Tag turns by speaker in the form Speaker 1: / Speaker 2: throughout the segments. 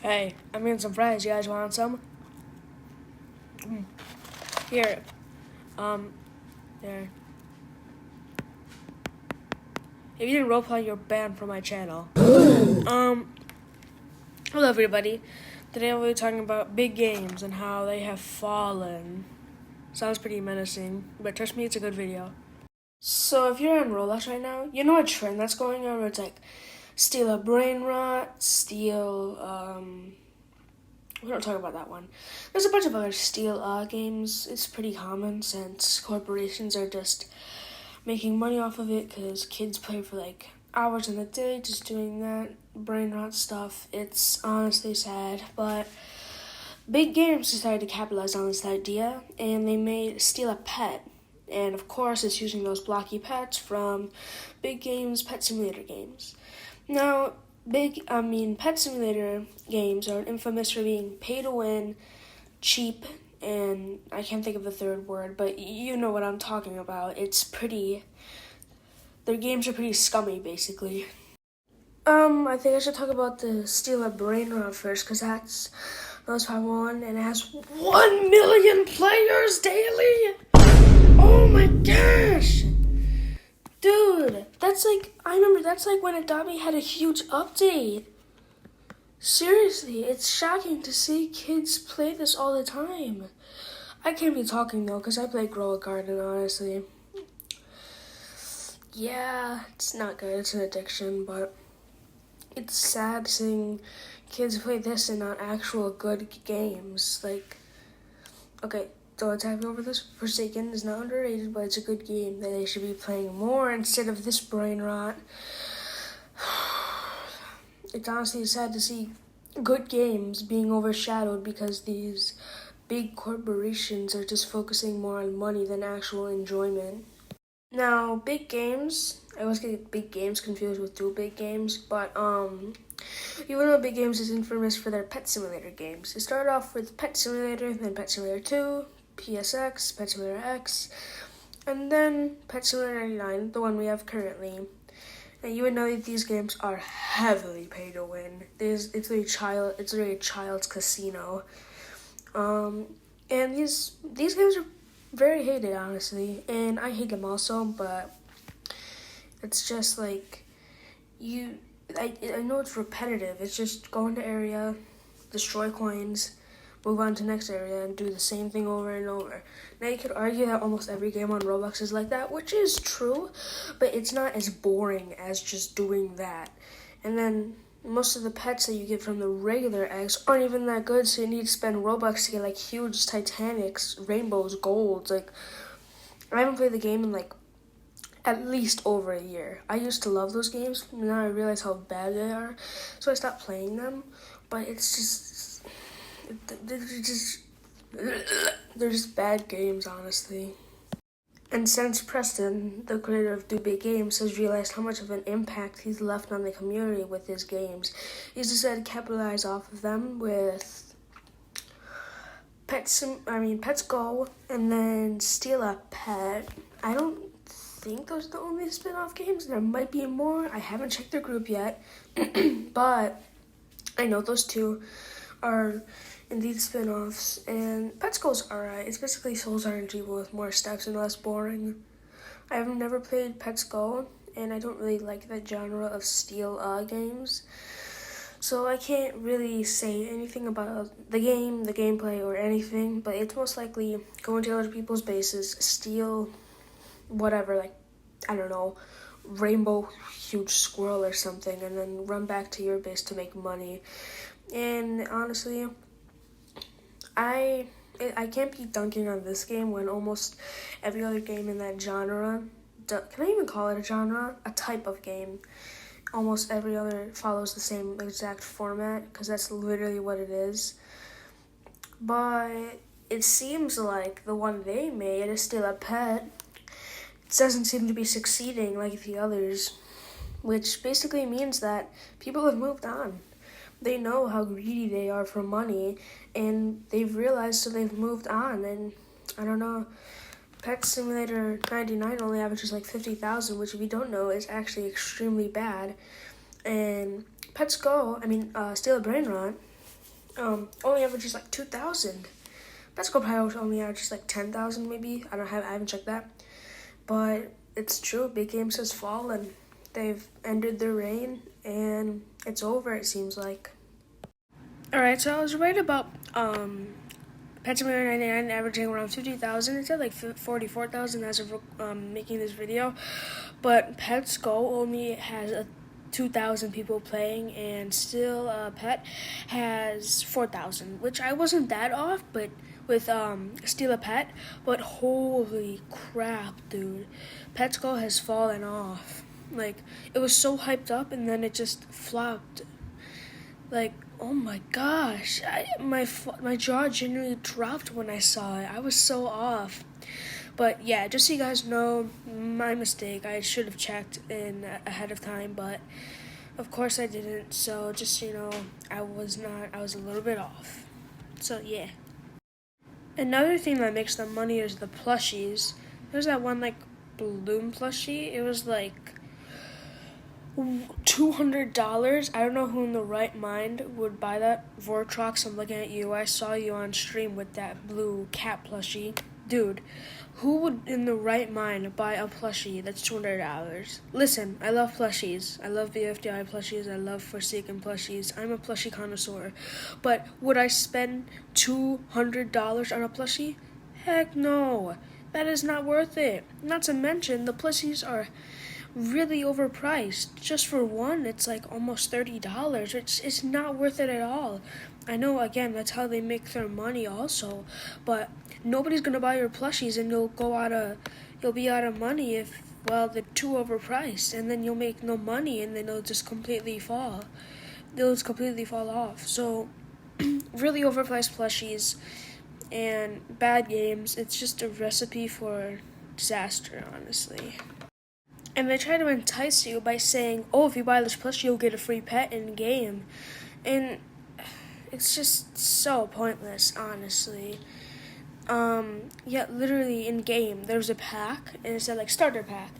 Speaker 1: Hey, I'm getting some fries. You guys want some? Here. Um, there. If you didn't roleplay, you're banned from my channel. Hello everybody. Today we'll be talking about big games and how they have fallen. Sounds pretty menacing, but trust me, it's a good video. So if you're on Roblox right now, you know a trend that's going on where it's like, steal a brain rot, we don't talk about that one. There's a bunch of other steal games. It's pretty common since corporations are just making money off of it because kids play for like hours in a day just doing that brain rot stuff. It's honestly sad, but big games decided to capitalize on this idea and they made Steal a Pet. And of course, it's using those blocky pets from big games, pet simulator games. Now, Pet Simulator games are infamous for being pay to win, cheap, and I can't think of the third word, but you know what I'm talking about. Their games are pretty scummy, basically. I think I should talk about the Steal a Brain Rot first, because that's most popular one, and it has 1 million players daily! Oh my gosh! Dude, I remember that's like when Adobe had a huge update. Seriously, it's shocking to see kids play this all the time. I can't be talking though, because I play Grow a Garden, honestly. Yeah, it's not good, it's an addiction, but it's sad seeing kids play this and not actual good games. Okay, don't attack me over this. Forsaken is not underrated, but it's a good game that they should be playing more instead of this brain rot. It's honestly sad to see good games being overshadowed because these big corporations are just focusing more on money than actual enjoyment. Now, big games, I always get big games confused with two big games, but even though Big Games is infamous for their Pet Simulator games. It started off with Pet Simulator, then Pet Simulator 2, PSX, Pet Simulator X, and then Pet Simulator 99, the one we have currently. And you would know that these games are heavily pay to win. It's a child's casino. And these games are very hated, honestly, and I hate them also, but it's just like I know it's repetitive. It's just go into area, destroy coins, move on to next area, and do the same thing over and over. Now you could argue that almost every game on Roblox is like that, which is true, but it's not as boring as just doing that. And then most of the pets that you get from the regular eggs aren't even that good, so you need to spend Robux to get like huge Titanics, rainbows, golds. Like, I haven't played the game in like at least over a year. I used to love those games. Now I realize how bad they are, so I stopped playing them. But they're just bad games, honestly. And since Preston, the creator of Do Big Games, has realized how much of an impact he's left on the community with his games, he's decided to capitalize off of them with Pets Go, and then Steal a Pet. I don't think those are the only spin-off games. There might be more. I haven't checked their group yet, but I know those two are indeed spin-offs, and Pets Go's alright. It's basically Souls RNG but with more steps and less boring. I've never played Pets Go, and I don't really like that genre of steal games, so I can't really say anything about the game, the gameplay, or anything, but it's most likely go into other people's bases, steal whatever, like, I don't know, rainbow huge squirrel or something, and then run back to your base to make money. And honestly, I can't be dunking on this game when almost every other game in that genre, can I even call it a genre? A type of game. Almost every other follows the same exact format, because that's literally what it is. But it seems like the one they made is Steal a Pet. It doesn't seem to be succeeding like the others, which basically means that people have moved on. They know how greedy they are for money, and they've realized, so they've moved on. And I don't know, Pet Simulator 99 only averages like 50,000, which if you don't know is actually extremely bad. And Steal a Brain Rot only averages like 2,000. Petsco probably only averages like 10,000 maybe. I haven't checked that, but it's true. Big Games has fallen. They've ended their reign, and it's over. It seems like. All right, so I was right about Pet Simulator 99 averaging around 50,000. It said like 44,000 as of making this video, but Pets Go only has 2,000 people playing, and still Pet has 4,000, which I wasn't that off, but with Steal a Pet, but holy crap, dude, Pets Go has fallen off. Like, it was so hyped up, and then it just flopped. Like, oh my gosh, my jaw genuinely dropped when I saw it. I was so off. But yeah, just so you guys know, my mistake. I should have checked in ahead of time, but of course I didn't. So just so you know, I was a little bit off. So yeah. Another thing that makes them money is the plushies. There's that one like balloon plushie. It was like $200. I don't know who in the right mind would buy that. Vortrox, I'm looking at you. I saw you on stream with that blue cat plushie. Dude, who would in the right mind buy a plushie that's $200? Listen, I love plushies. I love BFDI plushies. I love Forsaken plushies. I'm a plushie connoisseur. But would I spend $200 on a plushie? Heck no. That is not worth it. Not to mention, the plushies are really overpriced. Just for one, it's like almost $30. It's not worth it at all. I know, again, that's how they make their money also, but nobody's gonna buy your plushies, and you'll be out of money if, well, they're too overpriced, and then you'll make no money, and then they'll just completely fall off. So really overpriced plushies and bad games, it's just a recipe for disaster, honestly. And they try to entice you by saying, oh, if you buy this plushie, you'll get a free pet in game. And it's just so pointless, honestly. Yeah, literally in game, there was a pack, and it said like starter pack,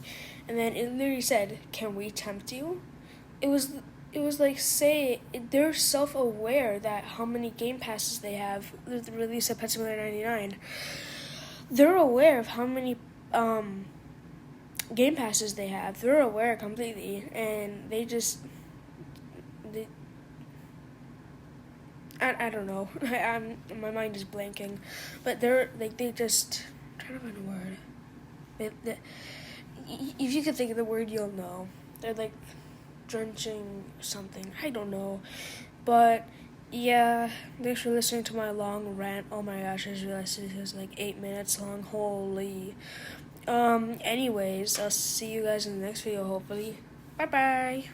Speaker 1: and then it literally said, "Can we tempt you?" It was like, say they're self-aware that how many game passes they have. The release of Pet Simulator 99, they're aware of how many game passes they have. They're aware completely, and I don't know. My mind is blanking, but they just trying to find a word. If you could think of the word, you'll know. They're like drenching something. I don't know, but yeah. Thanks for listening to my long rant. Oh my gosh, I just realized it was like 8 minutes long. Holy. Anyways, I'll see you guys in the next video. Hopefully. Bye bye.